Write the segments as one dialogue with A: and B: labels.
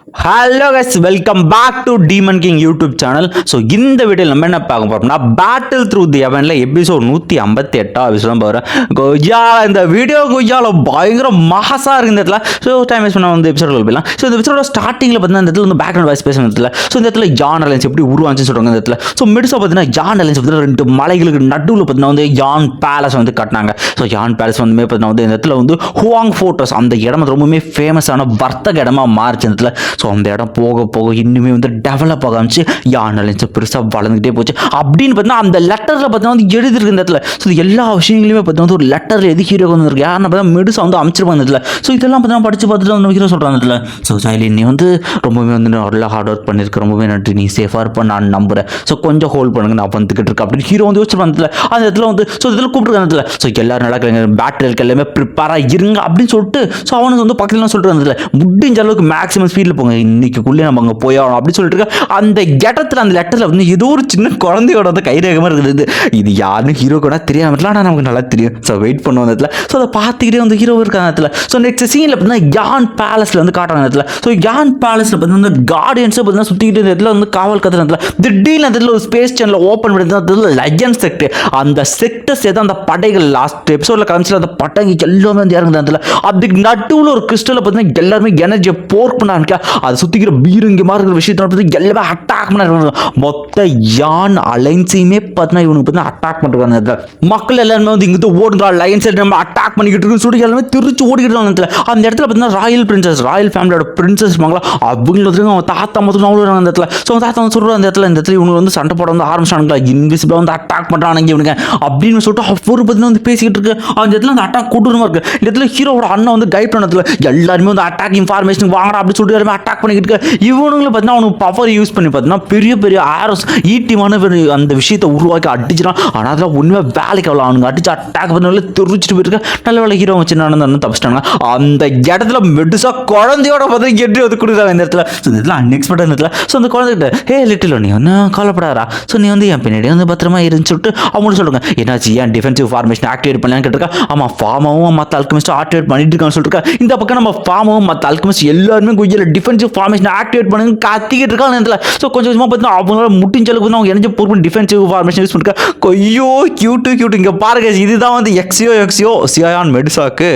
A: Hello guys, welcome back to demon king YouTube channel. So இந்த வீடியோவில் நம்ம என்ன பார்க்க போறோம்னா, பேட்டில் த்ரூ தி ஹெவன்ல எபிசோட் 158 எபிசோட் போகிறேன். கொய்யா இந்த வீடியோ கொய்யால பயங்கர மகசா இருக்கு இந்த இடத்துல. ஸோ டைம் வேஸ்ட் பண்ண வந்து எபிசோட் போயிடலாம். ஸோ இந்த எபிசோட ஸ்டார்டிங்கில் பார்த்தீங்கன்னா இந்த இடத்துல வந்து பேக்ரவுண்ட் வாய்ஸ் பேசுகிற இடத்துல ஸோ இந்த இடத்துல ஜான் அலைன்ஸ் எப்படி உருவாச்சுன்னு சொல்கிறாங்க இந்த இடத்துல. ஸோ மெடிசா பார்த்தீங்கன்னா ஜான் அலைன்ஸ் பார்த்தீங்கன்னா ரெண்டு மலைகளுக்கு நடுவில் பார்த்தீங்கன்னா வந்து யான் பேலஸ் வந்து கட்டினாங்க. ஸோ யான் பேலஸ் வந்து பார்த்தீங்கன்னா வந்து இந்த இடத்துல வந்து ஹுவாங் ஃபோர்ட்ரஸ் அந்த இடம் ரொம்பவுமே ஃபேமஸான வர்த்தக இடமா மாறிச்சு இந்த இடத்துல. ஸோ அந்த இடம் போக போக இன்னுமே வந்து டெவலப் ஆக ஆரம்பிச்சு யான் அலைன்ஸ் பெருசாக வளர்ந்துகிட்டே போச்சு அப்படின்னு பார்த்தீங்கன்னா அந்த லெட்டரில் பார்த்தீங்கன்னா வந்து எழுதிருக்கு இந்த இடத்துல. ஸோ எல்லா விஷயங்களையுமே பார்த்தீங்கன்னா ஒரு லெட்டரில் எது ஹீரோ வந்துருக்கு யாருன்னு பார்த்தா மெடிசா வந்து அமைச்சிருப்பாங்க இந்த இடத்துல. ஸோ இதெல்லாம் பார்த்தீங்கன்னா படிச்சு பார்த்துட்டு வந்து ஹீரோ சொல்கிறாங்க இடத்துல. ஸோ சைலி நீ வந்து ரொம்பவே வந்து நல்லா ஹார்ட் ஒர்க் பண்ணியிருக்க, ரொம்பவே நன்றி, நீ சேஃபாக இருப்ப நான் நம்புறேன். ஸோ கொஞ்சம் ஹோல்ட் பண்ணுங்க, நான் வந்துக்கிட்டு இருக்கேன் அப்படின்னு ஹீரோ வந்து யோசிச்சிருப்பாங்க அந்த இடத்துல வந்து. ஸோ இதில் கூப்பிட்டுருக்காங்க இடத்துல. ஸோ எல்லாரும் நல்லா பேட்டரிக்கு எல்லாமே ப்ரிப்பேராக இருங்க அப்படின்னு சொல்லிட்டு ஸோ அவனுக்கு வந்து பக்கத்தில் சொல்லிட்டு வந்ததில்ல முடிஞ்ச அளவுக்கு மேக்ஸிமம் ஸ்பீடில் போங்க, இன்னைக்குள்ளே நம்ம அங்கே போயாகணும் அப்படின்னு சொல்லிட்டு இருக்க. அந்த இடத்துல அந்த லெட்டரில் வந்து ஏதோ ஒரு சின்ன குழந்தையோட வந்து கைரேகமாக இருக்குது. இது யாருன்னு ஹீரோ கூட தெரியாம ஆனால் நமக்கு நல்லா தெரியும். ஸோ வெயிட் பண்ணுவோம் அந்த இடத்துல. ஸோ அதை பார்த்துக்கிட்டே வந்து ஹீரோ இருக்காங்க இடத்துல. ஸோ நெக்ஸ்ட் சீனில் பார்த்தீங்கன்னா யான் பேலஸில் வந்து காட்டுறாங்க இடத்துல. ஸோ யான் பேலஸில் பார்த்தீங்கன்னா கார்டியன்ஸை பார்த்தீங்கன்னா சுற்றிக்கிட்டு இந்த இடத்துல வந்து காவல் கத்துற இடத்துல திடீர்னு அந்த இடத்துல ஒரு ஸ்பேஸ் சேனல் ஓப்பன் பண்ணி லயன் செக்டர் அந்த செக்டர்ஸ் ஏதோ அந்த படைகள் லாஸ்ட் எபிசோடில் காமிச்சு அந்த படைங்க எல்லாமே வந்து இறங்குது இடத்துல. அதுக்கு நடுவில் ஒரு கிறிஸ்டலில் பார்த்தீங்கன்னா எல்லாருமே எனர்ஜியை போர்க் பண்ண ஆரம்பிக்க அதை சுற்றிக்கிற பீரங்கமாக இருக்கிற விஷயத்தை எல்லாமே அட்டாக் பண்ண மொத்த யான் அலைன்ஸையுமே பார்த்தீங்கன்னா இவனுக்கு பார்த்தீங்கன்னா அட்டாக் பண்ணுறாங்க. மக்கள் எல்லாருமே வந்து இங்கிட்ட ஓடுறா லைன்ஸ் நம்ம அட்டாக் பண்ணிக்கிட்டு இருக்கு சொல்லி எல்லாமே திருச்சி ஓடிக்கிட்டு இருக்காங்க. அந்த இடத்துல பார்த்தீங்கன்னா ராயல் பிரின்சஸ் ராயல் ஃபேமிலியோட பிரின்சஸ் இருப்பாங்களா அவங்க அவன் தாத்தா மொத்தம் அவ்வளோ அந்த இடத்துல. ஸோ தாத்தா வந்து சொல்கிறாங்க அந்த இடத்துல இந்த இடத்துல இவங்க வந்து சண்டை போட வந்து ஆரம்பிச்சானுங்களா, இன்விசிபிளாக வந்து அட்டாக் பண்ணுறானுங்க இவனுங்க அப்படின்னு சொல்லிட்டு அவர் பார்த்தீங்கன்னா வந்து பேசிக்கிட்டு இருக்கு. அந்த இடத்துல அந்த அட்டாக் கொடூரமாக இருக்கு. இந்த இடத்துல ஹீரோட அண்ணன் வந்து கைட் பண்ணதுல எல்லாருமே வந்து அட்டாக் இன்ஃபார்மேஷன் வாங்கடா அப்படின்னு சொல்லிட்டு எல்லாருமே அட்டாக் பண்ணிக்கிட்டு இருக்கு. இவனுங்களும் பார்த்தீங்கன்னா அவனுக்கு பவர் யூஸ் பண்ணி பார்த்தீங்கன்னா பெரிய பெரிய ஆரோஸ் ஈட்டிமான அந்த விஷயத்தை உருவாக்கி அடிச்சிடான். ஆனால் அதெல்லாம் உண்மையாக வேலைக்கு அவ்வளோ அவனுங்க அடிச்சு அட்டாக் பண்ணல தெரிஞ்சுட்டு போயிருக்க. நல்ல வேலை ஹீரோ சின்ன தப்பிச்சிட்டாங்க. அந்த இடத்துல மெடிசா குழந்தையோட பார்த்து கெட்டி வந்து கொடுக்குறாங்க இந்த இடத்துல. ஸோ இந்த இடத்துல அன்எக்ஸ்பெக்டட் இடத்துல. ஸோ அந்த குழந்தைகிட்ட ஹே லிட்டில் நீ வந்து கவலைப்படாரா, ஸோ நீ வந்து என் பின்னாடி வந்து பத்திரமா இருன்னு சொல்லிட்டு அவங்க சொல்லுங்க. என்னாச்சு ஏன் டிஃபென்சிவ் ஃபார்மேஷன் ஆக்டிவேட் பண்ணலான்னு கேட்டிருக்கா. ஆமாம் ஃபார்மாவும் மற்ற அல்கமிஸ்ட் ஆக்டிவேட் பண்ணிட்டு இருக்கான்னு சொல்லிருக்கா. இந்த பக்கம் நம்ம ஃபார்மாவும் மற்ற அல்கமிஸ்ட் எல்லாருமே குஜியில் டிஃபென்சிவ் ஃபார்மேஷன் ஆக்டிவேட் பண்ணுங்க கத்திக்கிட்டு இருக்காங்க இந்த இடத்துல. ஸோ கொஞ்சம் கொஞ்சமாக பார்த்தீங்கன்னா அவங்களால முடிஞ்ச அளவுக்கு வந்து அவங்க எனர்ஜி போர் பண்ணி டிஃபென்சிவ் ஃபார்மேஷன் யூஸ் பண்ணிருக்கா. கொய்யோ கியூட்டு இங்கே பாருங்க, இதுதான் வந்து எக்ஸியோ சியான் மெடிசாக்கு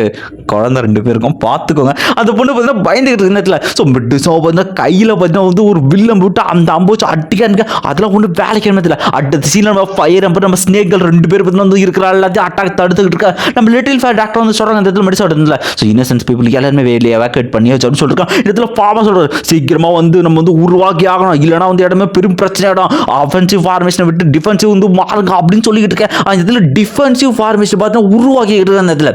A: குழந்தை ரெண்டு பேருக்கும் பார்த்துக்கோங்க. அந்த பொண்ணு பார்த்தீங்கன்னா பயந்துகிட்டு இருக்கு இடத்துல. ஸோ மெடிசா பார்த்தீங்கன்னா கையில் பார்த்தீங்கன்னா வந்து ஒரு வில்லம் போட்டு அந்த அம்போச்சு அடிக்க அதெல்லாம் ஒன்று வேலைக்கு இடத்துல. அடுத்த சீனில் நம்ம ஃபயர் அம்பர் நம்ம ஸ்னேக்கள் ரெண்டு பேர் பார்த்தீங்கன்னா வந்து இருக்கிற எல்லாத்தையும் அட்டாக் தடுத்துக்கிட்டு இருக்கா. நம்ம லிட்டில் ஃபயர் டாக்டர் வந்து சொல்கிறாங்க இந்த இடத்துல மெடிசா இடத்துல. ஸோ இன்னசென்ஸ் பீப்புள் எல்லாருமே வேலையை எவாக்குவேட் பண்ணி வச்சு சொல்லிருக்கான். இடத்துல ஃபார்மா சொல்கிறார் சீக்கிரமாக வந்து நம்ம வந்து உருவாக்கி ஆகணும், இல்லைனா வந்து இடமே பெரும் பிரச்சனை ஆகிடும். ஆஃபென்சிவ் ஃபார்மேஷனை விட்டு டிஃபென்சிவ் வந்து மாறுங்க அப்படின்னு சொல்லிக்கிட்டு இருக்கேன். அந்த இடத்துல டிஃபென்சிவ் ஃபார்மேஷன் பார்த்தா உருவாக்கிட்டு இருக்க அந்த இடத்துல.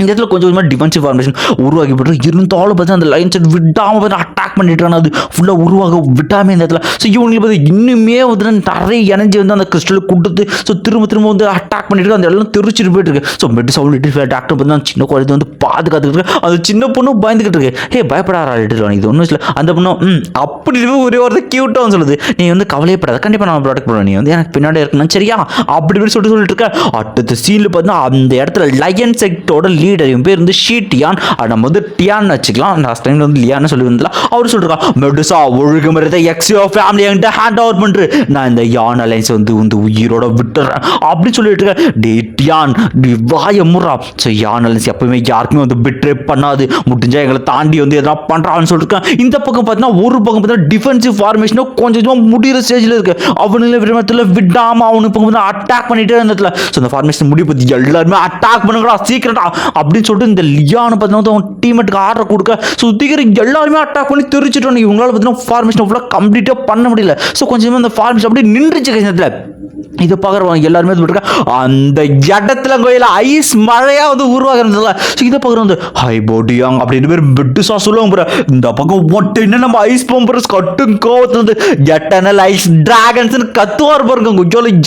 A: இந்த இடத்துல கொஞ்சம் கொஞ்சமாக டிஃபென்சிவ் ஃபார்மேஷன் உருவாக்கி போட்டு இருந்தாலும் பார்த்தா அந்த லைன் செட் விடாமல் பார்த்து அட்டாக் பண்ணிட்டு அது ஃபுல்லாக உருவாக விட்டாமே இந்த இடத்துல. ஸோ இவங்களுக்கு பார்த்து இன்னுமே வந்து நிறைய எனர்ஜி வந்து அந்த கிறிஸ்டலுக்கு கொடுத்து ஸோ திரும்ப வந்து அட்டாக் பண்ணிட்டு அந்த இடத்துல தெரிச்சிட்டு போயிட்டு இருக்கு. ஸோ மெடிசா லிட்டில் டாக்டர் பார்த்து அந்த சின்ன குழந்தை வந்து பாதுகாத்துக்கிட்டு இருக்கு. அது சின்ன பொண்ணு பயந்துக்கிட்டு இருக்கு. ஹே பயப்படாரா லிட்டில், இது ஒன்றும் இல்லை. அந்த பொண்ணு அப்படி ஒரே ஒரு கியூட்டாக சொல்லுது, நீ வந்து கவலையப்படாத, கண்டிப்பாக நான் ப்ராடக்ட் பண்ணுவேன், நீ வந்து எனக்கு பின்னாடி இருக்கணும் சரியா அப்படி சொல்லிட்டு இருக்க. அடுத்த சீனில் பார்த்தீங்கன்னா அந்த இடத்துல லயன் செக்டோட லீடரையும் பேர் வந்து ஷீட்டியான், நம்ம வந்து டியான் வச்சுக்கலாம். லாஸ்ட் டைம் வந்து லியான்னு சொல்லி வந்தா அவர் சொல்லிருக்கான் மெடிசா ஒழுங்கு மரத்தை எக்ஸியோ ஃபேமிலி என்கிட்ட ஹேண்ட் ஓவர் பண்ணுற, நான் இந்த யான் அலைன்ஸ் வந்து உயிரோட விட்டுறேன் அப்படின்னு சொல்லிட்டு இருக்கேன். டே டியான் வாய முறா. ஸோ யான் அலைன்ஸ் எப்பவுமே யாருக்குமே வந்து பிட்ரே பண்ணாது, முடிஞ்சா எங்களை தாண்டி வந்து எதனா பண்ணுறான்னு சொல்லியிருக்கேன். இந்த பக்கம் பார்த்தீங்கன்னா ஒரு பக்கம் பார்த்தீங்கன்னா டிஃபென்சிவ் ஃபார்மேஷனும் கொஞ்சம் முடிகிற ஸ்டேஜில் இருக்கு. அவனுங்கள விடத்தில் விடாமல் அவனுக்கு இப்போ வந்து அட்டாக் பண்ணிட்டே இருந்ததுல. ஸோ இந்த ஃபார்மேஷன் முடிவு பற்றி எல்லாருமே அட்டாக் பண்ணுங்களா சீக்கிரட்டா அப்படின்னு சொல்லிட்டு இந்த லியானு பார்த்தீங்கன்னா அவன் டீமேட்டுக்கு ஆர்டர் கொடுக்க சுத்திக்கிற எல்லாருமே அட்டாக் பண்ணி தெரிஞ்சுட்டோம். இவங்களால பார்த்தீங்கன்னா ஃபார்மேஷன் ஃபுல்லாக கம்ப்ளீட்டாக பண்ண முடியல. ஸோ கொஞ்சமாக அந்த ஃபார்மேஷன் அப்படியே நின்றுச்சு கஷ்டத்தில். இதை பார்க்குறவங்க எல்லாருமே அந்த இடத்துல கோயில ஐஸ் மழையா வந்து உருவாகிறதுல. ஸோ இதை பார்க்குற வந்து ஹை போடியாங் அப்படின்னு பேர் பெட்டுசா சொல்லுவாங்க ப்ரோ. இந்த பக்கம் ஒட்டு என்ன நம்ம ஐஸ் பம்பர்ஸ் கட்டும் கோவத்து வந்து எட்டனல் ஐஸ் டிராகன்ஸ்னு கத்துவார் பாருங்க.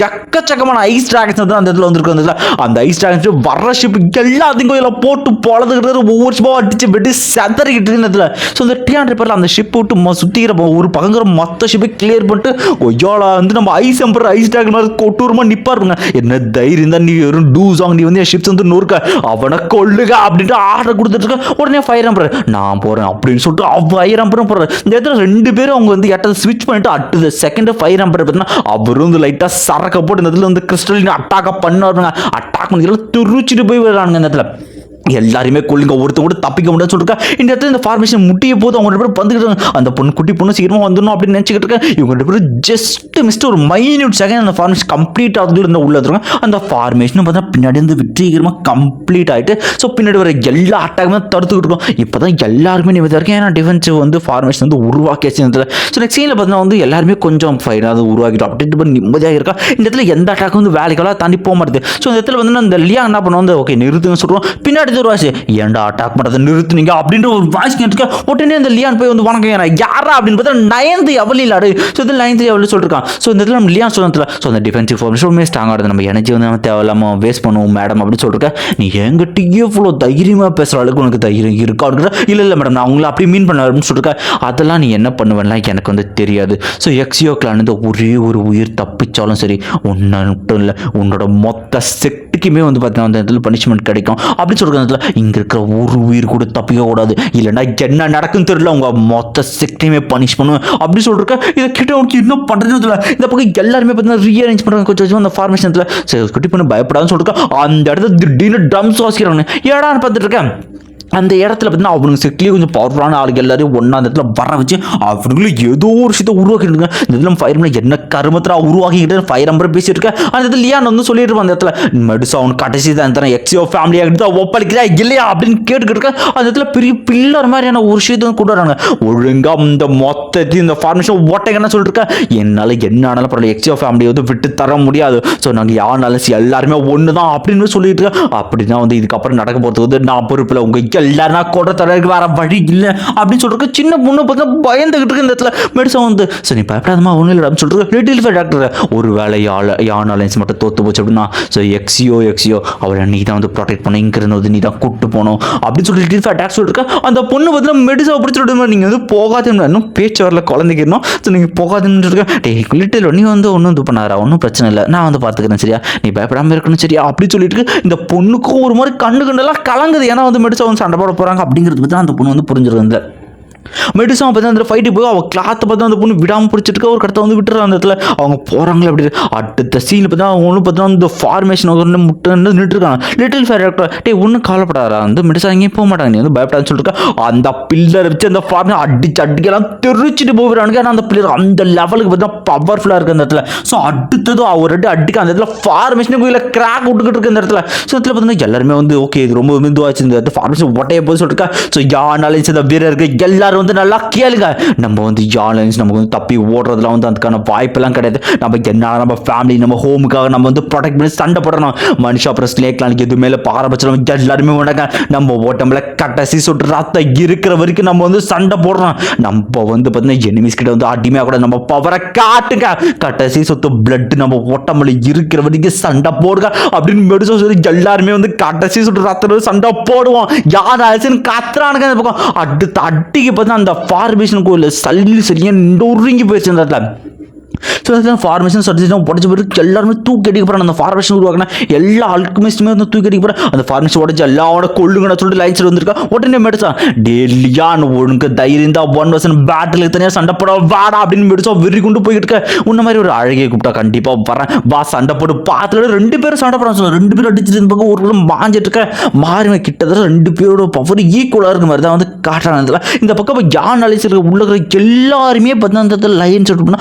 A: எக்கச்சக்கமான ஐஸ் டிராகன்ஸ் வந்து அந்த இடத்துல வந்துருக்கு. அந்த ஐஸ் டிராகன்ஸ் வர்ற ஷிப் எல்லாத்தையும் எல்லாத்தையும் கோயில போட்டு பொழதுக்கிட்டு ஒவ்வொரு ஷிப்பாக அடிச்சு வெட்டி செதறிக்கிட்டு இருந்ததுல. ஸோ இந்த 300 பேரில் அந்த ஷிப் விட்டு சுற்றிக்கிற ஒரு பக்கங்கிற மொத்த ஷிப்பை கிளியர் பண்ணிட்டு ஒய்யாலா வந்து நம்ம ஐஸ் எம்பர் ஐஸ் டாக் மாதிரி கொட்டூரமாக நிற்பாருங்க. என்ன தைரியம் தான் நீ வெறும் டூ சாங் நீ வந்து என் ஷிப்ஸ் வந்து நொறுக்க அவனை கொள்ளுக அப்படின்ட்டு ஆர்டர் கொடுத்துட்டு இருக்க. உடனே ஃபயர் எம்பர் நான் போகிறேன் அப்படின்னு சொல்லிட்டு ஃபயர் எம்பரும் போகிறார். இந்த இடத்துல 2 பேரும் அவங்க வந்து எட்ட ஸ்விட்ச் பண்ணிட்டு அடுத்த செகண்ட் ஃபயர் எம்பர் பார்த்தீங்கன்னா அவரும் வந்து லைட்டாக சரக்க போட்டு இந்த இடத்துல வந்து கிறிஸ்டலின் அட்டாக்க பண்ணுவாருங்க. அட்டாக் பண்ணி துருச்சிட்டு போய் விடுறானுங்க இந்த இடத்துல. எல்லாருமே கொள்ளுங்க ஒருத்தர் கூட தப்பிக்க முடியாது சொல்லிருக்கா. இந்த இடத்துல இந்த ஃபார்மேஷன் முட்டிய போது அவங்க 2 பேரும் வந்துக்கிட்டு அந்த பொண்ணு குட்டி பொண்ணு சீக்கிரமாக வந்துடணும் அப்படின்னு நினச்சிக்கிட்டு இருக்கேன். இவங்க 2 பேரும் ஜஸ்ட் மிஸ்ட் ஒரு மைன்யூட் செகண்ட் அந்த ஃபார்மேஷன் கம்ப்ளீட் ஆகுது இருந்த உள்ள இருக்காங்க. அந்த ஃபார்மேஷன் பார்த்தா பின்னாடி வந்து வெற்றிகரமாக கம்ப்ளீட் ஆகிட்டு ஸோ பின்னாடி வர எல்லா அட்டாக்குமே தடுத்துக்கிட்டு இருக்கோம். இப்போ தான் எல்லாருமே நிம்மதியாக இருக்கேன். ஏன்னா டிஃபென்சிவ் வந்து ஃபார்மேஷன் வந்து உருவாக்கியாச்சு. ஸோ நெக்ஸ்ட் சீனில் பார்த்தீங்கன்னா வந்து எல்லாருமே கொஞ்சம் ஃபைனாக உருவாக்கிட்டோம் அப்படின்ட்டு பண்ணி நிம்மதியாக இருக்கா. இந்த இடத்துல எந்த அட்டாக் வந்து வேலைக்கெல்லாம் தாண்டி போக மாட்டேது. ஸோ இந்த இடத்துல வந்து அந்த லியா என்ன பண்ணுவோம் வந்து ஓகே நிறுத்துன்னு சொல்லுவோம். பின்னாடி ஒரு வாசி ஏன்டா அட்டாக் பண்ணுறதை நிறுத்துனீங்க அப்படின்ற ஒரு வாய்ஸ் கேட்டுக்க. உடனே அந்த லியான் போய் வந்து வணக்கம் யாரா அப்படின்னு பார்த்தா 9th எவலிலாடு. ஸோ இதில் 9th எவலி சொல்லிருக்கான். ஸோ இந்த இடத்துல நம்ம லியான் சொன்னதில்ல. ஸோ அந்த டிஃபென்சிவ் ஃபார்மேஷன் ஸ்ட்ராங் ஆகுது. நம்ம எனர்ஜி வந்து நம்ம தேவையில்லாமல் வேஸ்ட் பண்ணுவோம் மேடம் அப்படின்னு சொல்லிருக்கேன். நீ என்கிட்ட எவ்வளோ தைரியமாக பேசுகிற அளவுக்கு உனக்கு தைரியம் இருக்கா அப்படிங்கிற. இல்லை மேடம் நான் அவங்கள அப்படி மீன் பண்ண அப்படின்னு சொல்லிருக்கேன். அதெல்லாம் நீ என்ன பண்ணுவேன்னா எனக்கு வந்து தெரியாது. ஸோ எக்ஸியோ கிளான் ஒரே ஒரு உயிர் தப்பிச்சாலும் சரி ஒன்று மட்டும் இல்லை உன்னோட மொத்த செட்டுக்குமே வந்து பார்த்தீங்கன்னா அந்த இடத்துல பனிஷ்மெண்ட் கிடைக்கும் அப்படின்னு சொல்கிறதுல இங்கே இருக்கிற ஒரு உயிர் கூட தப்பிக்க கூடாது. இல்லைன்னா என்ன நடக்குன்னு தெரியல உங்க மொத்த செக்டையுமே பனிஷ் பண்ணுவேன் அப்படி சொல்லிருக்க. இதை கிட்ட உனக்கு இன்னும் பண்ணுறது இல்லை. இந்த பக்கம் எல்லாருமே பார்த்தீங்கன்னா ரீஅரேஞ்ச் பண்ணுறாங்க கொஞ்சம் கொஞ்சம் அந்த ஃபார்மேஷன்ல. சரி குட்டி பண்ண பயப்படாதுன்னு சொல்லிருக்க. அந்த இடத்துல திடீர்னு ட்ரம்ஸ் வாசிக்கிறாங்க. ஏடான்னு பார்த்துட்டு இருக்கேன். அந்த இடத்துல பார்த்தீங்கன்னா அவனுக்கு செட்லேயே கொஞ்சம் பவர்ஃபுல்லான ஆளுக்கு எல்லாரையும் ஒன்றா அந்த இடத்துல வர வச்சு அவனுங்களும் ஏதோ ஒரு விஷயத்தை உருவாக்கிட்டு இந்த இடத்துல ஃபயர் என்ன கருமத்தில் உருவாக்கிக்கிட்டு ஃபயர் நம்பர் பேசிட்டு இருக்கேன். அந்த இடத்துல லியான் வந்து சொல்லிட்டு இருப்பான் அந்த இடத்துல மெடுசா அவனுக்கு கடைசி தான் தரேன் எக்ஸியோ ஃபேமிலியாக எடுத்து ஒப்பளிக்கிறா இல்லையா அப்படின்னு கேட்டுக்கிட்டு இருக்கேன். அந்த இடத்துல பெரிய பில்லர் மாதிரியான ஒரு விஷயத்தை வந்து கொண்டு வராங்க. ஒழுங்காக இந்த மொத்தத்தையும் இந்த ஃபார்மேஷன் ஓட்டைங்கன்னா சொல்லிட்டு இருக்கேன். என்னால் என்ன ஆனாலும் பரவாயில்ல எக்ஸியோ ஃபேமிலியை வந்து விட்டு தர முடியாது. ஸோ நாங்கள் யாருனாலும் எல்லாருமே ஒன்று தான் அப்படின்னு சொல்லிட்டு இருக்கேன். அப்படின்னா வந்து இதுக்கப்புறம் நடக்க போகிறது வந்து நான் பொறுப்பில் உங்கள் எல்லாரும் கூட தடவைக்கு வர வழி இல்லை அப்படின்னு சொல்லிட்டு சின்ன பொண்ணு பார்த்தா பயந்துகிட்டு இருக்கு இந்த இடத்துல. மெடிசன் வந்து சரி நீ பயப்படாதமா ஒன்றும் இல்லை அப்படின்னு சொல்லிட்டு லிட்டில் ஃபேர் டாக்டர் ஒரு வேலை யான் அலைன்ஸ் மட்டும் தோத்து போச்சு அப்படின்னா ஸோ எக்ஸியோ அவளை நீ தான் வந்து ப்ரொடெக்ட் பண்ண இங்கிருந்து வந்து நீ தான் கூப்பிட்டு போகணும் அப்படின்னு சொல்லி லிட்டில் ஃபேர் டாக்டர் சொல்லிருக்கேன். அந்த பொண்ணு பார்த்தீங்கன்னா மெடிசன் அப்படி சொல்லிட்டு நீங்கள் வந்து போகாதுன்னு இன்னும் பேச்சு வரல குழந்தைக்கணும். ஸோ நீங்கள் போகாதுன்னு இருக்கேன். லிட்டில் நீ வந்து ஒன்றும் இது பண்ணாரா ஒன்றும் பிரச்சனை இல்லை நான் வந்து பார்த்துக்கிறேன் சரியா நீ பயப்படாமல் இருக்கணும் சரியா அப்படி சொல்லிட்டு இந்த பொண்ணுக்கும் ஒரு மாதிரி கண்ணெல்லாம் கலங்குது. ஏன்னா வந்து மெடிசன் வந்து சண்டை போட போகிறாங்க அப்படிங்கிறது பற்றி அந்த பொண்ணு வந்து புரிஞ்சிருந்த மெடிசன் பார்த்து அந்த ஃபைட்டு போய் அவள் கிளாத்தை பார்த்து அந்த பொண்ணு விடாமல் பிடிச்சிட்டு ஒரு கடத்தை வந்து விட்டுறாங்க. அந்த இடத்துல அவங்க போகிறாங்களே அப்படி அடுத்த சீனில் பார்த்தா அவங்க ஒன்று பார்த்தீங்கன்னா இந்த ஃபார்மேஷன் முட்டை நின்றுருக்காங்க. லிட்டில் ஃபேர் டாக்டர் ஒன்றும் கவலைப்படாதா வந்து மெடிசன் எங்கேயும் போக மாட்டாங்க நீ வந்து பயப்படாதுன்னு சொல்லிட்டு அந்த பில்லர் வச்சு அந்த ஃபார்மேஷன் அடிக்கலாம் தெரிச்சிட்டு போகிறானுங்க. ஏன்னா அந்த பில்லர் அந்த லெவலுக்கு பார்த்தீங்கன்னா பவர்ஃபுல்லாக இருக்குது அந்த இடத்துல. ஸோ அடுத்தது அவர் அடிக்க அந்த இடத்துல ஃபார்மேஷனுக்கு இல்லை கிராக் விட்டுக்கிட்டு இருக்கு இந்த இடத்துல. ஸோ இடத்துல பார்த்தீங்கன்னா எல்லாருமே வந்து ஓகே இது ரொம்ப இதுவாச்சு இந்த ஃபார்மேஷன் ஒட்டையை போய் சொல்லிருக்கா. ஸோ யானாலும் இந்த வீரருக்கு எல்லாரும் வந்து நல்லா கேளுங்க நம்ம வந்து யான்ஸ் நமக்கு வந்து தப்பி ஓடுறதுலாம் வந்து அதுக்கான வாய்ப்பெல்லாம் கிடையாது. நம்ம என்ன நம்ம ஃபேமிலி நம்ம ஹோமுக்காக நம்ம வந்து ப்ரொடெக்ட் பண்ணி சண்டை போடணும். மனுஷா அப்புறம் ஸ்னேக்லானுக்கு எதுவுமே இல்லை பாரபட்சம் எல்லாருமே உண்டாங்க. நம்ம ஓட்டம்ல கட்டசி சொட்டு ரத்தம் இருக்கிற வரைக்கும் நம்ம வந்து சண்டை போடுறோம். நம்ம வந்து பார்த்தீங்கன்னா எனிமிஸ் கிட்ட வந்து அடிமையாக கூட நம்ம பவரை காட்டுங்க. கட்டசி சொத்து பிளட் நம்ம ஓட்டம்ல இருக்கிற வரைக்கும் சண்டை போடுங்க அப்படின்னு மெடிசோ சொல்லி எல்லாருமே வந்து கட்டசி சொட்டு ரத்தம் சண்டை போடுவோம். யார் ஆச்சுன்னு கத்துறானுங்க அந்த பக்கம். அடுத்த அட்டிக்கு பார்த்தா அந்த ஃபார்மேஷன் கோயில் சல்லி சரியா நொறுங்கி போயிடுச்சு அந்த இடத்துல. ஸோ அதுதான் ஃபார்மேஷன் சர்டிஃபிகேட் உடச்சி போயிட்டு எல்லாருமே தூக்கி அடிக்க போகிறாங்க. அந்த ஃபார்மேஷன் உருவாக்கினா எல்லா ஆல்கமிஸ்ட்டுமே வந்து தூக்கி அடிக்க போகிறாங்க. அந்த ஃபார்மேஷன் உடச்சி எல்லாவோட கொள்ளுங்கன்னு சொல்லிட்டு லைன்ஸ் வந்திருக்கா. உடனே மெடிசன் டெல்லியான் ஒழுங்கு தைரியம் தான் 1 vs பேட்டிலுக்கு தனியாக சண்டை போட வாடா அப்படின்னு மெடிசா வெறி கொண்டு போய்கிட்டு இருக்க. உன்ன மாதிரி ஒரு அழகிய கூப்பிட்டா கண்டிப்பாக வரேன் வா சண்டை போட்டு பார்த்துல 2 பேரும் சண்டை போட சொல்லுவாங்க. 2 பேரும் அடிச்சுட்டு பக்கம் ஒரு மாஞ்சிட்டு இருக்க மாறி கிட்டத்தட்ட 2 பேரோட பவர் ஈக்குவலாக இருக்க மாதிரி தான் வந்து காட்டுறாங்க. இந்த பக்கம் யான் அலைன்ஸ் உள்ள எல்லாருமே பார்த்தீங்கன்னா லைன்ஸ்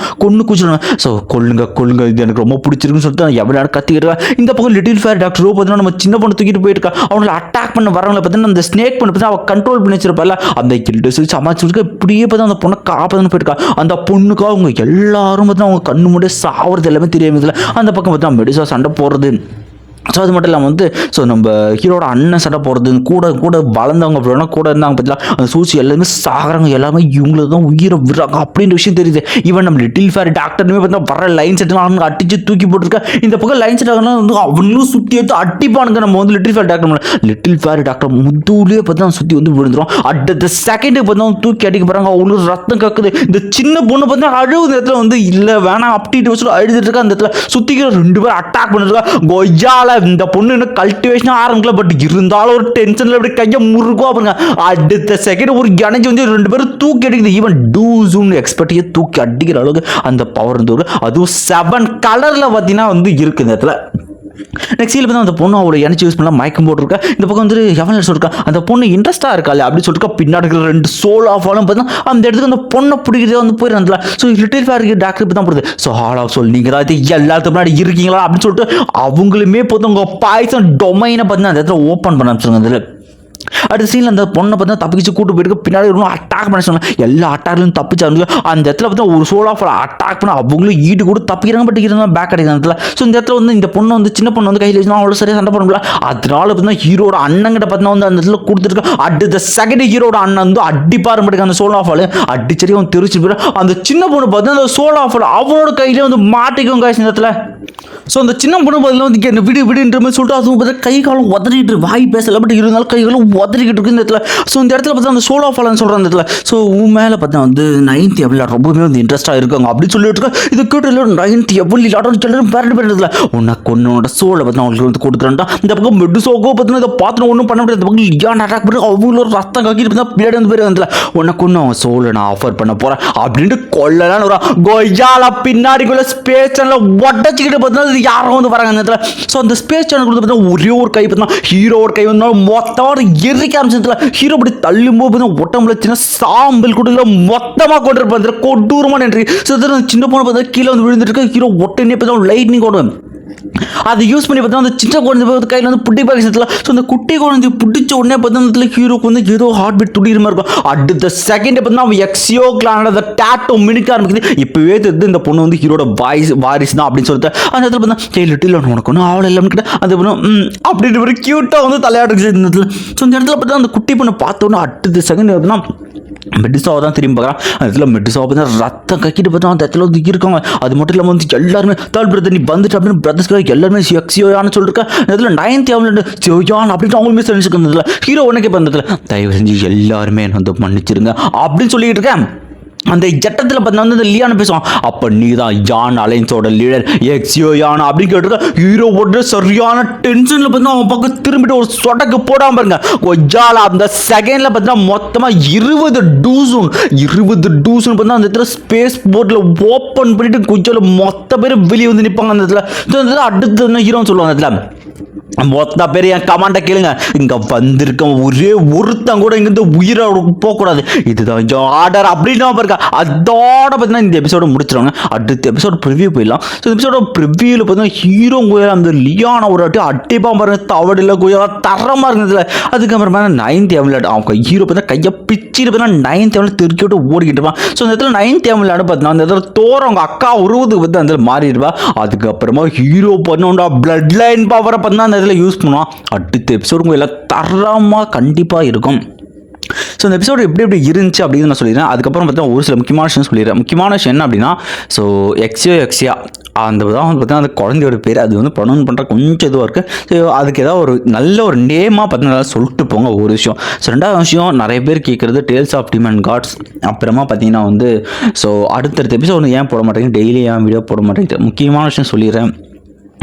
A: கொண்டு குச்சிடுவாங்க. ஸோ கொள்ளுங்க இது எனக்கு ரொம்ப பிடிச்சிருக்குன்னு சொல்லிட்டு எவ்வளோ கத்திக்கிட்டு இந்த பக்கம் லிட்டில் ஃபேர் டாக்டரோ பார்த்தீங்கன்னா நம்ம சின்ன பொண்ணு தூக்கிட்டு போயிருக்கா. அவங்களை அட்டாக் பண்ண வரவங்களை பார்த்தீங்கன்னா அந்த ஸ்னேக் பண்ண பார்த்தா அவள் கண்ட்ரோல் பண்ணி வச்சிருப்பாள். அந்த கில்டு சொல்லி சமாளிச்சிருக்க இப்படியே பார்த்தா அந்த பொண்ணை காப்பாதுன்னு போயிருக்கா. அந்த பொண்ணுக்காக அவங்க எல்லாரும் பார்த்தீங்கன்னா அவங்க கண்ணு மூட சாவறது எல்லாமே தெரியாமல் அந்த பக்கம் பார்த்தா மெடிசா சண்டை போடுறது ஸோ அது மட்டும் இல்லாமல் வந்து ஸோ நம்ம ஹீரோட அண்ணன் சண்டை போகிறது கூட வளர்ந்தவங்க அப்படின்னா கூட இருந்தாங்க பார்த்தீங்களா அந்த சூசி எல்லாருமே சாகிறாங்க எல்லாமே இவங்களுக்கு தான் உயிரை விடுறாங்க அப்படின்ற விஷயம் தெரியுது. ஈவன் நம்ம லிட்டில் ஃபேரி டாக்டர்னுமே பார்த்தா வர லைன் செட்லாம் அடிச்சு தூக்கி போட்டுருக்கா. இந்த பக்கம் லைன் செட் ஆகலாம் வந்து அவனும் சுற்றி எடுத்து அடிப்பானுங்க. நம்ம வந்து லிட்டில் ஃபேரி டாக்டர் முதுலேயே பார்த்தா சுற்றி வந்து விழுந்துடும். அடுத்த செகண்டே பார்த்தா தூக்கி அடிக்க போகிறாங்க. அவங்களுக்கு ரத்தம் கக்குது. இந்த சின்ன பொண்ணு பார்த்தா அழுகுது இடத்துல வந்து இல்லை வேணாம் அப்படின்ட்டு வச்சு அழுதுட்டு இருக்கா. அந்த இடத்துல சுற்றிக்கிற 2 பேர் அட்டாக் பண்ணிருக்கா. கொய்யால இந்த பொண்ணு இன்னும் கல்டிவேஷன் ஆரம்பிக்கல. பட் இருந்தாலும் ஒரு டென்ஷன்ல அப்படி கையை முறுக்கும் அப்படிங்க. அடுத்த செகண்ட் ஒரு கணஞ்சி வந்து 2 பேரும் தூக்கி அடிக்குது. ஈவன் டூஸும் எக்ஸ்பர்ட்டையே தூக்கி அடிக்கிற அளவுக்கு அந்த பவர் இருந்து அதுவும் 7 கலர்ல பார்த்தீங்கன்னா வந்து இருக்கு இந்த இடத்துல. நெக்ஸ்ட் பார்த்தா அந்த பொண்ணு அவளை எனர்ஜி யூஸ் பண்ணலாம் மயக்கம் போட்டுருக்கா. இந்த பக்கம் வந்து எவன் சொல்லிருக்கா அந்த பொண்ணு இன்ட்ரெஸ்டாக இருக்காள் அப்படி சொல்லிருக்கா. பின்னாடி இருக்கிற 2 சோல் ஆஃப் ஆலும் பார்த்தா அந்த இடத்துக்கு அந்த பொண்ணை பிடிக்கிறதே வந்து போயிடுறாங்க. ஸோ லிட்டில் ஃபேரி டாக்டர் இப்போ தான் போடுது. ஸோ ஹால் ஆஃப் சோல் நீங்கள் தான் எல்லாத்துக்கு முன்னாடி இருக்கீங்களா அப்படின்னு சொல்லிட்டு அவங்களுமே போது உங்கள் பாய்சன் டொமைனை பார்த்தீங்கன்னா அந்த இடத்துல ஓப்பன் பண்ண ஆரம்பிச்சிருங்க. அதில் அடுத்த சீனில் அந்த பொண்ணை பார்த்தா தப்பிச்சு கூட்டு போயிட்டு பின்னாடி அட்டாக் பண்ண சொன்னாங்க. எல்லா அட்டாக்லையும் தப்பிச்சாங்க. அந்த இடத்துல பார்த்தா ஒரு சோல் ஆஃப் அட்டாக் பண்ண அவங்களும் ஈடு கூட தப்பிக்கிறாங்க. பட் இருந்தாலும் பேக் அடிக்கிறாங்க இடத்துல. ஸோ இந்த இடத்துல வந்து இந்த பொண்ணு வந்து சின்ன பொண்ணு வந்து கையில் வச்சுனா அவ்வளோ சரியாக சண்டை பண்ண முடியல. அதனால பார்த்தீங்கன்னா ஹீரோட அண்ணங்கிட்ட பார்த்தா வந்து அந்த இடத்துல கொடுத்துருக்கா. அடுத்த செகண்ட் ஹீரோட அண்ணன் வந்து அடிப்பாரு மாட்டேங்க அந்த சோல் ஆஃப் அடிச்சடி அவன் தெரிச்சு போயிடும். அந்த சின்ன பொண்ணு பார்த்தா அந்த சோல் ஆஃப் அவனோட கையிலே வந்து மாட்டிக்கும் காய்ச்சி இந்த இடத்துல. ஸோ அந்த சின்ன பொண்ணு பதில் வந்து விடுன்ற மாதிரி சொல்லிட்டு அதுவும் பார்த்தா கை காலம் உதறிட்டு வாய் பேசல. பட் இருந்தாலும் கை காலம் உதறிக்கிட்டு இருக்கு இந்த இடத்துல. ஸோ இந்த இடத்துல பார்த்தா அந்த சோலோ ஃபாலன்னு சொல்கிற அந்த இடத்துல. ஸோ உன் மேலே பார்த்தா வந்து 9th எவ்வளோ ரொம்பவே வந்து இன்ட்ரெஸ்ட்டாக இருக்காங்க அப்படின்னு சொல்லிட்டு இருக்கா. இது கேட்டு 9th எவ்வளோ எல்லாரும் பேரண்ட் பேரண்ட்ல உனக்கு ஒன்னோட சோலை பார்த்தா அவங்களுக்கு வந்து கொடுக்குறேன்டா. இந்த பக்கம் மெடுசோகோ பார்த்தீங்கன்னா இதை பார்த்து ஒன்றும் பண்ண முடியாது. இந்த பக்கம் லியான் அட்டாக் பண்ணி அவங்களோட ரத்தம் கக்கிட்டு பார்த்தா பின்னாடி வந்து பேர் வந்து உனக்கு ஒன்று அவன் சோலை நான் ஆஃபர் பண்ண போகிறேன் அப்படின்ட்டு கொள்ளலான்னு வரும். கொய்யால பின்னாடிக்குள்ள ஸ்பேஸ் சேனலில் உடச்சிக்கிட்டு பார்த்தீங்கன்னா இது யாரும் வந்து வராங்க அந்த இடத்துல. ஸோ அந்த ஸ்பேஸ் சேனல் கொடுத்து பார்த்தீங்கன்னா ஒரே ஒரு கை பார்த்தீங்கன்னா ஹீரோட கை வந்து மொத்தமாக எரிக்க ஆரம்பிச்சதுல ஹீரோ அப்படி தள்ளும்போது உடம்புல சின்ன சாம்பல் கூட மொத்தமாக கொண்டிருப்பாங்க கொடூரமான என்ட்ரி. ஸோ சின்ன பொண்ணு பார்த்தா கீழே வந்து விழுந்துட்டு இருக்கு. ஹீரோ ஒட்டனே பார்த்தா லைட்னிங் ஓடும். அதை யூஸ் பண்ணி பார்த்தா அந்த சின்ன குழந்தை கையில் வந்து புட்டி பாக்கிசத்தில். ஸோ அந்த குட்டி குழந்தை பிடிச்ச உடனே பார்த்தா ஹீரோக்கு வந்து ஏதோ ஹார்ட் பீட் துடிக்கிற மாதிரி இருக்கும். அடுத்த செகண்ட் பார்த்தா அவன் எக்ஸியோ கிளானோட அந்த டேட்டோ மினிக்க ஆரம்பிக்குது. இப்போவே தெரிஞ்சு இந்த பொண்ணு வந்து ஹீரோட வாரிசு தான் அப்படின்னு சொல்லிட்டு அந்த இடத்துல பார்த்தா லிட்டில் உனக்கு ஒன்றும் அவளை இல்லைன்னு கிட்ட அந்த பொண்ணு அப்படின்ற ஒரு க்யூட்டாக வந்து தலையாடுச்சு இந்த இடத்துல. ஸோ இந்த இடத்துல பார்த்தா அந்த குட்டி பொண்ணை பார்த்தோன்னே அடுத்த செகண்ட் பார்த்தா மெடிசாவை தான் திரும்பி பார்க்குறான். அந்த இடத்துல மெடிசாவை பார்த்தா ரத்தம் கக்கிட்டு பார்த்தா அந்த இடத்துல வந்து இருக்காங்க. அது மட்டும் இல்லாமல் வந்து எல்லாருமே தேர்ட் பிரதர் நீ வந்துட்டு அப்படின்னு பிரதர்ஸ்க்காக எல்லாருமே எக்ஸியோயான்னு சொல்லிருக்கேன். அதில் 9th சியோயான் அப்படின்ட்டு அவங்களுமே தெரிஞ்சுக்கிறதுல ஹீரோ உனக்கே பண்ணதில்ல தயவு செஞ்சு எல்லாருமே என்ன வந்து மன்னிச்சிருங்க அப்படின்னு சொல்லிட்டு இருக்கேன். அந்த ஜட்டத்தில் பார்த்தா வந்து லியான் பேசுவான். அப்போ நீ தான் யான் அலைன்ஸோட லீடர் எக்ஸியோ யான் அப்படின்னு கேட்டுருக்க. ஹீரோ போட்டு சரியான டென்ஷனில் பார்த்தா அவன் பக்கம் திரும்பிட்டு ஒரு சொடக்கு போடாமல் பாருங்க. கொஞ்சால அந்த செகண்டில் பார்த்தீங்கன்னா மொத்தமாக 20 டூஸுன்னு பார்த்தா அந்த இடத்துல ஸ்பேஸ் போர்ட்டில் ஓப்பன் பண்ணிட்டு கொஞ்சம் மொத்த பேர் வெளியே வந்து நிற்பாங்க அந்த இடத்துல. அடுத்து ஹீரோன்னு சொல்லுவாங்க அந்த இடத்துல மொத்த பேர் என் கமாண்டை கேளுங்க. இங்கே வந்திருக்க ஒரே ஒருத்தன் கூட இங்கேருந்து உயிரை போகக்கூடாது. இதுதான் ஆர்டர் அப்படின்னு பாருங்க. அதோட பார்த்தீங்கன்னா இந்த எபிசோட முடிச்சிருவாங்க. அடுத்த எபிசோட ப்ரிவியூ போயிடலாம். ஸோ எபிசோட ப்ரிவியூவில் பார்த்தீங்கன்னா ஹீரோ கோயில அந்த லியானை ஒரு வாட்டி அட்டிப்பாக பாருங்க. தவடில் கோயிலாக தரமாக இருந்ததுல. அதுக்கப்புறமா 9th எம்லட் அவங்க ஹீரோ பார்த்தா கையை பிச்சுட்டு பார்த்தீங்கன்னா 9th எம்லட் திருக்கி விட்டு ஓடிக்கிட்டு இருப்பான். ஸோ இந்த இடத்துல 9th எம்லட் பார்த்தீங்கன்னா அந்த இடத்துல தோற அவங்க அக்கா உருவத்துக்கு பார்த்து அந்த மாறிடுவா. அதுக்கப்புறமா ஹீரோ பண்ணோண்டா பிளட் லைன் பவரை பார்த்தா அந்த இதில் யூஸ் பண்ணுவான். அடுத்த எபிசோடு எல்லாம் தரமாக கண்டிப்பாக இருக்கும். ஸோ இந்த எபிசோடு எப்படி இருந்துச்சு அப்படின்னு நான் சொல்லிடுறேன். அதுக்கப்புறம் பார்த்தா ஒரு சில முக்கியமான விஷயம் சொல்லிடுறேன். முக்கியமான விஷயம் என்ன அப்படின்னா ஸோ எக்ஸியா அந்த தான் வந்து பார்த்தீங்கன்னா அந்த குழந்தையோட பேர் அது வந்து ப்ரொனவுன்ஸ் பண்ணுற கொஞ்சம் இதுவாக இருக்குது. ஸோ அதுக்கு ஏதாவது ஒரு நல்ல ஒரு நேமாக பார்த்தீங்கன்னா சொல்லிட்டு போங்க ஒரு விஷயம். ஸோ ரெண்டாவது விஷயம் நிறைய பேர் கேட்குறது டேல்ஸ் ஆஃப் டீமன் காட்ஸ். அப்புறமா பார்த்தீங்கன்னா வந்து ஸோ அடுத்தடுத்த எபிசோடு ஏன் போட மாட்டேங்குது டெய்லி ஏன் வீடியோ போட மாட்டேங்குது. முக்கியமான விஷயம் சொல்லிடுறேன்.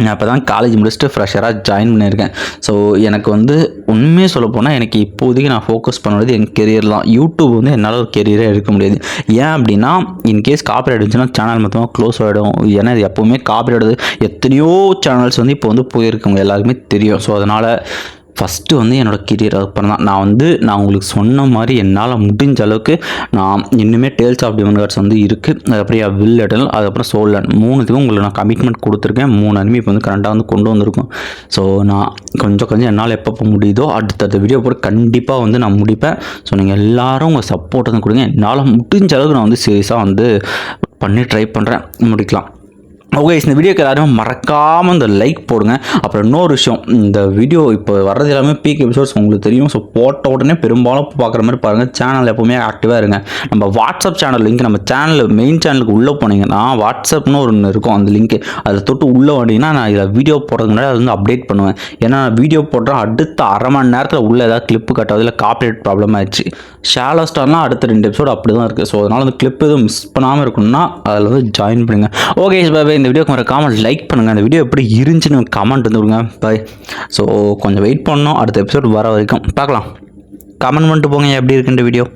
A: நான் இப்போ தான் காலேஜ் முடிச்சுட்டு ஃப்ரெஷராக ஜாயின் பண்ணியிருக்கேன். ஸோ எனக்கு வந்து உண்மையே சொல்ல போனால் எனக்கு இப்போதைக்கு நான் ஃபோக்கஸ் பண்ணுறது என் கெரியர் தான். யூடியூப் வந்து என்னால் ஒரு கெரியரே எடுக்க முடியாது. ஏன் அப்படின்னா இன்கேஸ் காப்பிரைட் இருந்துச்சுன்னா சேனல் மொத்தமாக க்ளோஸ் ஆகிடும். ஏன்னா இது எப்போவுமே காப்பிரைட் எத்தனையோ சேனல்ஸ் வந்து இப்போ வந்து போயிருக்கவங்க எல்லாருக்குமே தெரியும். ஸோ அதனால் ஃபஸ்ட்டு வந்து என்னோடய கெரியர் அப்புறம் தான் நான் உங்களுக்கு சொன்ன மாதிரி என்னால் முடிஞ்ச அளவுக்கு நான் இன்னுமே டேல்ஸ் ஆஃப் டீமன் காட்ஸ் வந்து இருக்குது. அதுக்கப்புறம் வில் எட்டல் அதுக்கப்புறம் சோலன் 3த்துக்கும் உங்களுக்கு நான் கமிட்மெண்ட் கொடுத்துருக்கேன். 3 அனிமே இப்போ வந்து கரெக்டாக வந்து கொண்டு வந்திருக்கும். ஸோ நான் கொஞ்சம் என்னால் எப்போ முடியுதோ அடுத்த வீடியோ போட்டு கண்டிப்பாக வந்து நான் முடிப்பேன். ஸோ நீங்கள் எல்லோரும் உங்கள் சப்போர்ட் வந்து கொடுங்க. என்னால் முடிஞ்ச அளவுக்கு நான் வந்து சீரியஸாக வந்து பண்ணி ட்ரை பண்ணுறேன் முடிக்கலாம். ஓகே, இந்த வீடியோக்கு எல்லாரும் மறக்காமல் இந்த லைக் போடுங்க. அப்புறம் இன்னொரு விஷயம், இந்த வீடியோ இப்போ வர்றது எல்லாமே பீக் எபிசோட்ஸ் உங்களுக்கு தெரியும். ஸோ போட்ட உடனே பெரும்பாலும் பார்க்குற மாதிரி பாருங்கள். சேனல் எப்போவுமே ஆக்டிவாக இருங்க. நம்ம வாட்ஸ்அப் சேனல் லிங்க், நம்ம சேனல் மெயின் சேனலுக்கு உள்ளே போனீங்கன்னா வாட்ஸ்அப்னு ஒன்று இருக்கும், அந்த லிங்க் அதில் தொட்டு உள்ளே வந்தீங்கன்னா நான் இதில் வீடியோ போடுறதுக்கு முன்னாடி அது வந்து அப்டேட் பண்ணுவேன். ஏன்னா நான் வீடியோ போடுறேன் அடுத்த அரை மணி நேரத்தில் உள்ள ஏதாவது கிளிப்பு கட்டாவது இல்லை காப்பிரைட் ப்ராப்ளம் ஆயிடுச்சு. ஷாலோ ஸ்டார்லாம் அடுத்த 2 எபிசோடு அப்படி தான் இருக்குது. ஸோ அதனால் அந்த கிளிப் எதுவும் மிஸ் பண்ணாமல் இருக்கணும்னா அதில் வந்து ஜாயின் பண்ணுங்கள். Okay bye. இந்த வீடியோக்கு மறக்காமல் லைக் பண்ணுங்கள். இந்த வீடியோ எப்படி இருந்துச்சுன்னு கமெண்ட் வந்து விடுங்க. பாய். ஸோ கொஞ்சம் வெயிட் பண்ணணும், அடுத்த எபிசோட் வர வரைக்கும் பார்க்கலாம். கமெண்ட் பண்ணிட்டு போங்க எப்படி இருக்குன்ற வீடியோ.